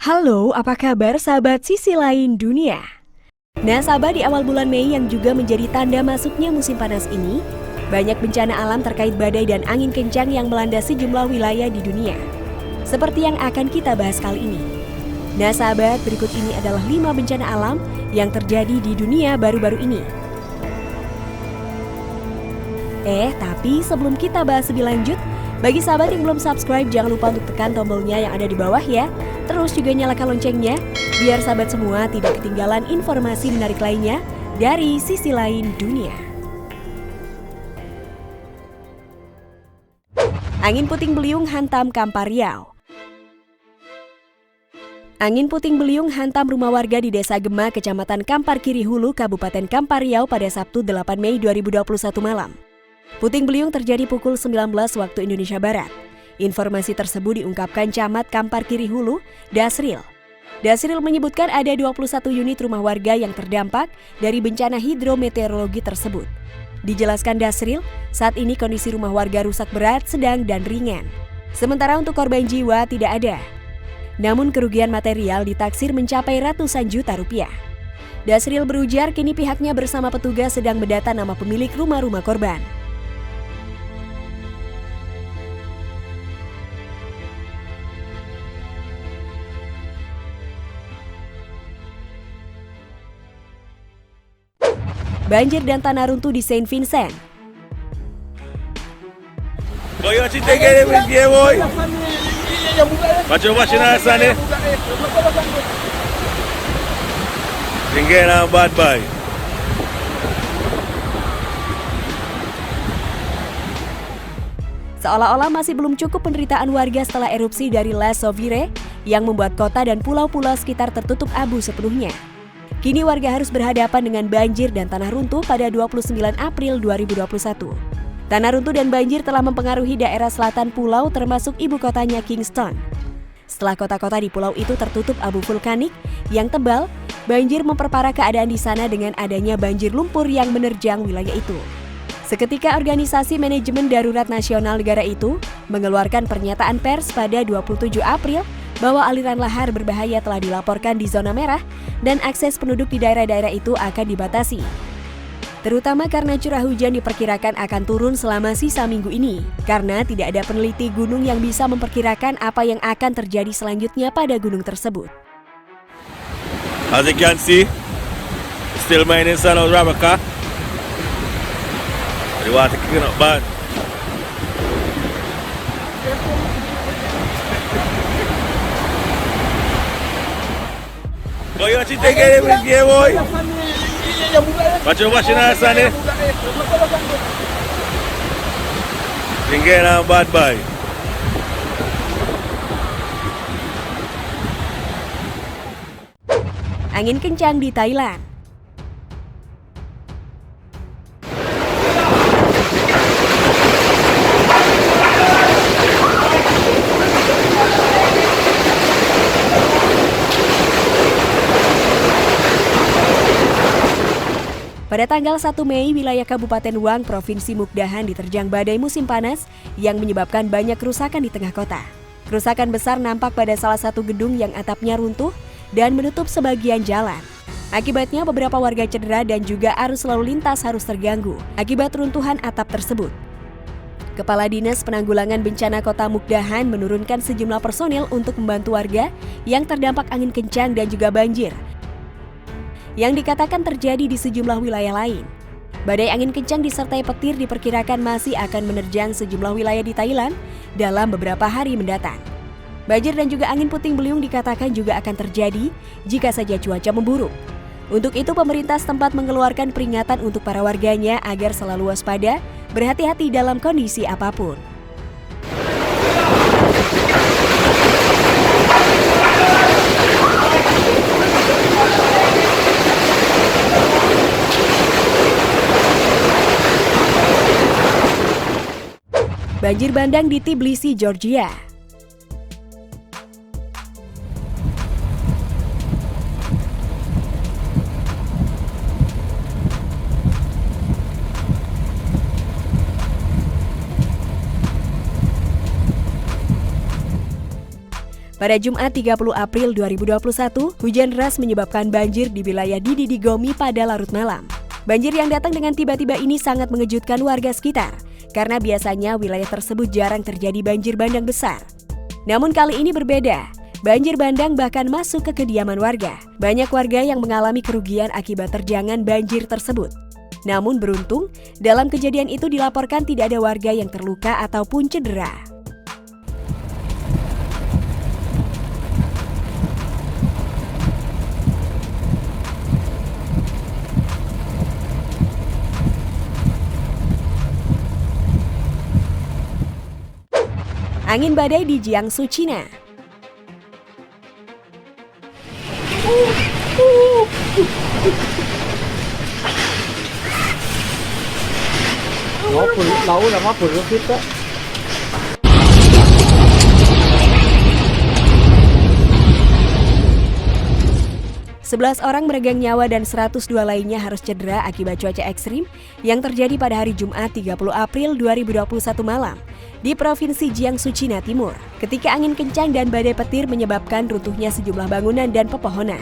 Halo, apa kabar sahabat sisi lain dunia? Nah sahabat, di awal bulan Mei yang juga menjadi tanda masuknya musim panas ini, banyak bencana alam terkait badai dan angin kencang yang melanda sejumlah wilayah di dunia. Seperti yang akan kita bahas kali ini. Nah sahabat, berikut ini adalah 5 bencana alam yang terjadi di dunia baru-baru ini. Tapi sebelum kita bahas lebih lanjut, bagi sahabat yang belum subscribe, jangan lupa untuk tekan tombolnya yang ada di bawah ya. Terus juga nyalakan loncengnya, biar sahabat semua tidak ketinggalan informasi menarik lainnya dari sisi lain dunia. Angin puting beliung hantam Kampar Riau. Angin puting beliung hantam rumah warga di Desa Gema, Kecamatan Kampar Kiri Hulu, Kabupaten Kampar Riau pada Sabtu 8 Mei 2021 malam. Puting beliung terjadi pukul 19 waktu Indonesia Barat. Informasi tersebut diungkapkan Camat Kampar Kiri Hulu, Dasril. Dasril menyebutkan ada 21 unit rumah warga yang terdampak dari bencana hidrometeorologi tersebut. Dijelaskan Dasril, saat ini kondisi rumah warga rusak berat, sedang, dan ringan. Sementara untuk korban jiwa tidak ada. Namun kerugian material ditaksir mencapai ratusan juta rupiah. Dasril berujar kini pihaknya bersama petugas sedang mendata nama pemilik rumah-rumah korban. Banjir dan tanah runtuh di Saint Vincent. Boy, what you taking with you, boy? What you watching us, Sunday? Tinggal na bad boy. Seolah-olah masih belum cukup penderitaan warga setelah erupsi dari La Sauvire yang membuat kota dan pulau-pulau sekitar tertutup abu sepenuhnya. Kini warga harus berhadapan dengan banjir dan tanah runtuh pada 29 April 2021. Tanah runtuh dan banjir telah mempengaruhi daerah selatan pulau termasuk ibu kotanya Kingston. Setelah kota-kota di pulau itu tertutup abu vulkanik yang tebal, banjir memperparah keadaan di sana dengan adanya banjir lumpur yang menerjang wilayah itu. Seketika Organisasi Manajemen Darurat Nasional negara itu mengeluarkan pernyataan pers pada 27 April bahwa aliran lahar berbahaya telah dilaporkan di zona merah dan akses penduduk di daerah-daerah itu akan dibatasi. Terutama karena curah hujan diperkirakan akan turun selama sisa minggu ini, karena tidak ada peneliti gunung yang bisa memperkirakan apa yang akan terjadi selanjutnya pada gunung tersebut. As you can see, still mining San Rabaka. The water kicking up bad. Boy, what you taking with you, boy? What you watching us, Sunday? Tinggal na bad boy. Angin kencang di Thailand. Pada tanggal 1 Mei, wilayah Kabupaten Wang, Provinsi Mukdahan diterjang badai musim panas yang menyebabkan banyak kerusakan di tengah kota. Kerusakan besar nampak pada salah satu gedung yang atapnya runtuh dan menutup sebagian jalan. Akibatnya beberapa warga cedera dan juga arus lalu lintas harus terganggu akibat runtuhan atap tersebut. Kepala Dinas Penanggulangan Bencana Kota Mukdahan menurunkan sejumlah personil untuk membantu warga yang terdampak angin kencang dan juga banjir yang dikatakan terjadi di sejumlah wilayah lain. Badai angin kencang disertai petir diperkirakan masih akan menerjang sejumlah wilayah di Thailand dalam beberapa hari mendatang. Banjir dan juga angin puting beliung dikatakan juga akan terjadi jika saja cuaca memburuk. Untuk itu pemerintah setempat mengeluarkan peringatan untuk para warganya agar selalu waspada, berhati-hati dalam kondisi apapun. Banjir bandang di Tbilisi, Georgia. Pada Jumat 30 April 2021, hujan deras menyebabkan banjir di wilayah Didigomi pada larut malam. Banjir yang datang dengan tiba-tiba ini sangat mengejutkan warga sekitar, karena biasanya wilayah tersebut jarang terjadi banjir bandang besar. Namun kali ini berbeda, banjir bandang bahkan masuk ke kediaman warga. Banyak warga yang mengalami kerugian akibat terjangan banjir tersebut. Namun beruntung, dalam kejadian itu dilaporkan tidak ada warga yang terluka ataupun cedera. Angin badai di Jiangsu, Cina. Lalu nama buruk kita. 11 orang meregang nyawa dan 102 lainnya harus cedera akibat cuaca ekstrim yang terjadi pada hari Jumat 30 April 2021 malam di Provinsi Jiangsu, Cina Timur, ketika angin kencang dan badai petir menyebabkan runtuhnya sejumlah bangunan dan pepohonan.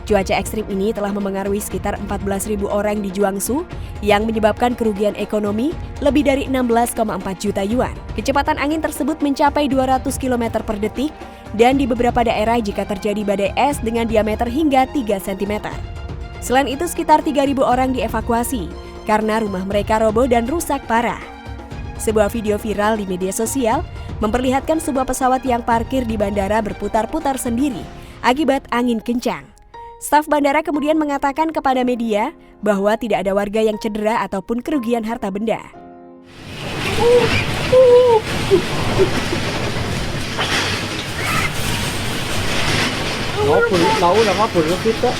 Cuaca ekstrim ini telah memengaruhi sekitar 14.000 orang di Jiangsu yang menyebabkan kerugian ekonomi lebih dari 16,4 juta yuan. Kecepatan angin tersebut mencapai 200 km per detik dan di beberapa daerah jika terjadi badai es dengan diameter hingga 3 cm. Selain itu sekitar 3.000 orang dievakuasi karena rumah mereka roboh dan rusak parah. Sebuah video viral di media sosial memperlihatkan sebuah pesawat yang parkir di bandara berputar-putar sendiri akibat angin kencang. Staf bandara kemudian mengatakan kepada media bahwa tidak ada warga yang cedera ataupun kerugian harta benda. Lalu nama buruk kita.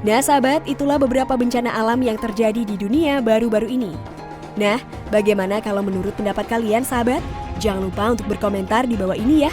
Nah sahabat, itulah beberapa bencana alam yang terjadi di dunia baru-baru ini. Nah, bagaimana kalau menurut pendapat kalian sahabat? Jangan lupa untuk berkomentar di bawah ini ya.